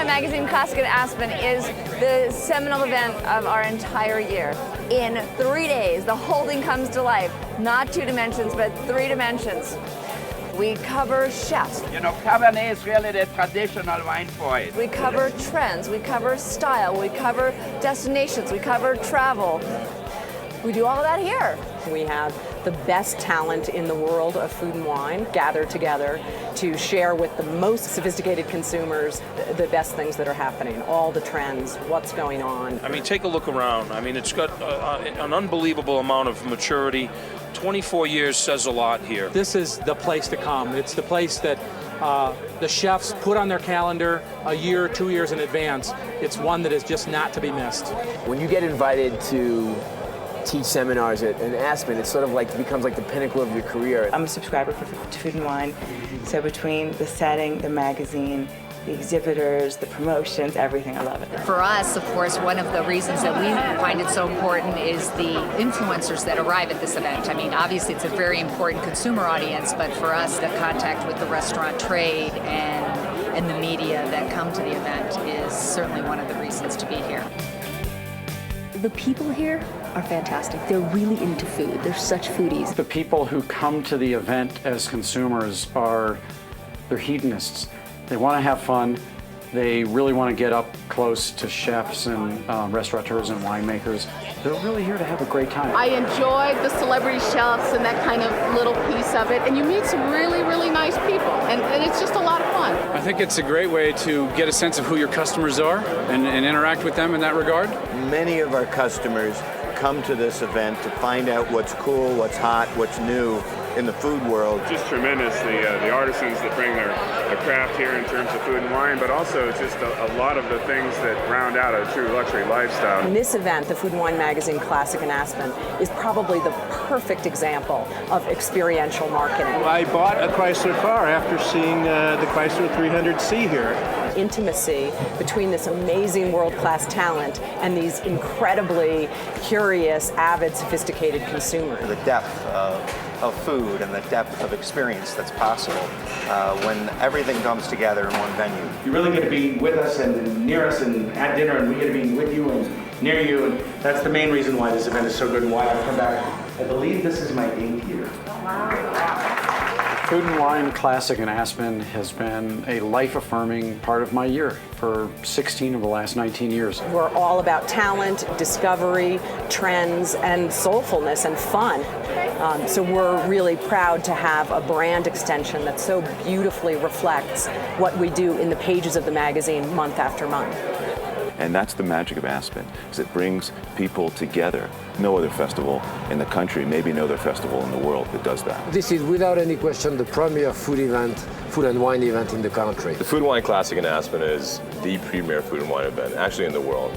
Wine Magazine Classic in Aspen is the seminal event of our entire year. In 3 days, the whole thing comes to life. Not 2 dimensions, but 3 dimensions. We cover chefs. You know, Cabernet is really the traditional wine for it. We cover trends, we cover style, we cover destinations, we cover travel. We do all of that here. We have the best talent in the world of food and wine gathered together to share with the most sophisticated consumers the best things that are happening, all the trends, what's going on. I mean, take a look around. I mean, it's got an unbelievable amount of maturity. 24 years says a lot here. This is the place to come. It's the place that the chefs put on their calendar a year, 2 years in advance. It's one that is just not to be missed. When you get invited to teach seminars at Aspen, it's sort of like, it becomes like the pinnacle of your career. I'm a subscriber to Food and Wine, so between the setting, the magazine, the exhibitors, the promotions, everything, I love it. For us, of course, one of the reasons that we find it so important is the influencers that arrive at this event. I mean, obviously it's a very important consumer audience, but for us, the contact with the restaurant trade and the media that come to the event is certainly one of the reasons to be here. The people here are fantastic. They're really into food. They're such foodies. The people who come to the event as consumers they're hedonists. They want to have fun. They really want to get up close to chefs and restaurateurs and winemakers. They're really here to have a great time. I enjoyed the celebrity chefs and that kind of little piece of it, and you meet some really, really nice people, and it's just a lot of fun. I think it's a great way to get a sense of who your customers are and interact with them in that regard. Many of our customers come to this event to find out what's cool, what's hot, what's new in the food world. Just tremendous, the artisans that bring their craft here in terms of food and wine, but also just a lot of the things that round out a true luxury lifestyle. And this event, the Food and Wine Magazine Classic in Aspen, is probably the perfect example of experiential marketing. I bought a Chrysler car after seeing the Chrysler 300C here. Intimacy between this amazing world-class talent and these incredibly curious, avid, sophisticated consumers. The depth of food and the depth of experience that's possible when everything comes together in one venue. You really get to be with us and near us and at dinner, and we get to be with you and near you, and that's the main reason why this event is so good and why I've come back. I believe this is my 8th year. Food and Wine Classic in Aspen has been a life-affirming part of my year for 16 of the last 19 years. We're all about talent, discovery, trends, and soulfulness and fun. So we're really proud to have a brand extension that so beautifully reflects what we do in the pages of the magazine month after month. And that's the magic of Aspen, is it brings people together. No other festival in the country, maybe no other festival in the world that does that. This is without any question the premier food and wine event in the country. The Food and Wine Classic in Aspen is the premier food and wine event, actually in the world.